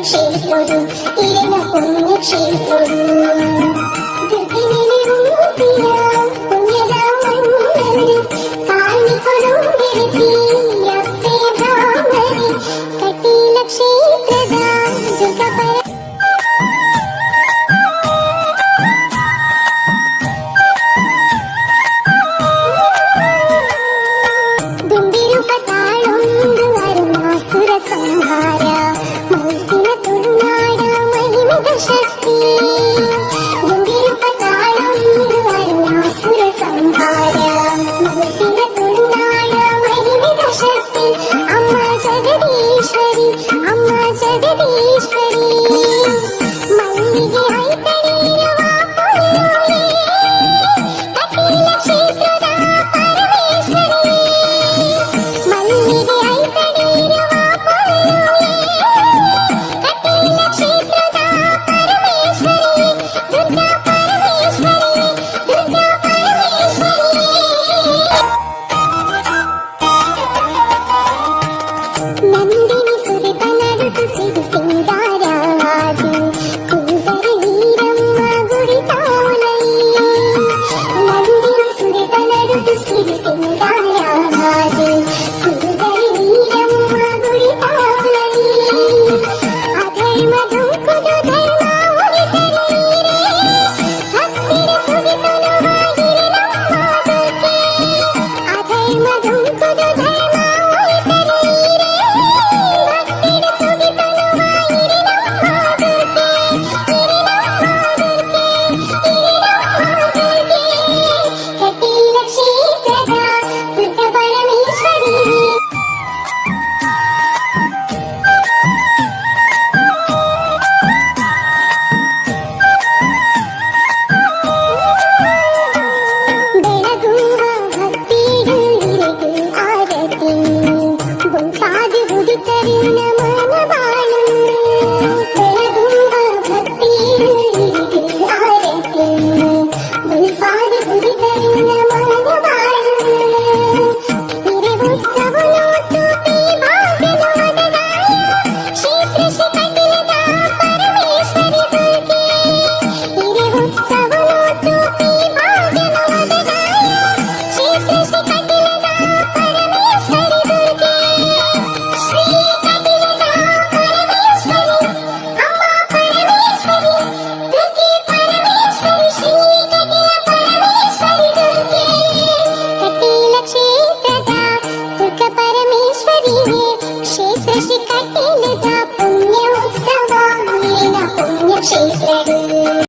ಪುಣ್ಯಕ್ಷೇತ್ರದು ಇರನ ಪುಣ್ಯಕ್ಷೇತ್ರದು ದುರ್ಗಿ ನೆಲೆಯುತ್ತಿಯ ಪುಣ್ಯದ ಮಣ್ಣಲ್ಲಿ ಕಾರ್ಮಿಕರು ಗೆಳತಿಯಪ್ಪೆ ಬ್ರಾಹ್ಮಣಿ ಕಟೀಲ ಕ್ಷೇತ್ರದ ದುರ್ಗಪರ ದುಂಬಿರುಪ ತಾಳೊಂದು ಅರುಣಾಸುರ ಸಂಹಾರ ಮೌತಿನ ತುಳುನಾಡ ಮಹಿಮೆದ ಶಕ್ತಿ ದುಂಬಿರುಪ ತಾಳೊಂದು ಅರುಣಾಸುರ ಸಂಹಾರ ಮೌತಿನ ತುಳುನಾಡ ಮಹಿಮೆದ ಶಕ್ತಿ ಅಮ್ಮ ಜಗದೀಶ್ವರಿ ಅಮ್ಮ ಜಗದೀಶ್ವರಿ ಮಲ್ಲಿಗೆ ಐತಣಿರುವ ಪುಣ್ಯೆ ಕಟೀಲ ಕ್ಷೇತ್ರದ ಪರಮೇಶ್ವರಿ ಮಲ್ಲಿಗೆ ಐತಣಿರುವ ಪುಣ್ಯೆ ಕಟೀಲ ಕ್ಷೇತ್ರದ ಪರಮೇಶ್ವರಿ ದುರ್ಗಾ ಪರಮೇಶ್ವರಿ ದುರ್ಗಾ ಪರಮೇಶ್ವರಿ ನಂದಿನಿ ಸುರಿತ ನಡುಕು ಸಿರಿ ಸಿಂಗಾರಾಜು ಕುಂದರ ನೀರಮ್ಮ ಗುಡಿ ತಾವಲೈ ನಂದಿನಿ ಸುರಿತ ನಡುಕು ಸಿರಿ ಸಿಂಗಾರಾಜು ಕುಂದರ ನೀರಮ್ಮ ಗುಡಿ ತಾವಲೈ ಅಧರ್ಮ ಧುಂಕುದು ಧರ್ಮ ಉರಿತ ನೀರೇ ಭಕ್ತಿರ ಸುಗಿತನುವಾಗಿರೆ ನಮ್ಮ ದುರ್ಗೆ ಅಧರ್ಮ ಧುಂಕುದು ಧರ್ಮ ಉರಿತ ನೀರೇ ಭಕ್ತಿರ ಸುಗಿತನುವಾಗಿರೆ ನಮ್ಮ ದುರ್ಗೆ ಇರೆ ನಮ್ಮ ದುರ್ಗೆ ಇರೆ ನಮ್ಮ ದುರ್ಗೆ ಕಟೀಲ ಕ್ಷೇತ್ರದ ದುರ್ಗಾ ಪರಮೇಶ್ವರಿ ಬೆಳಗುವ ಭಕ್ತಿಗೂ ಇರೆಗೂ ಆರತಿ ಬೊಂತಾದು ಹುಡುಕರಿನ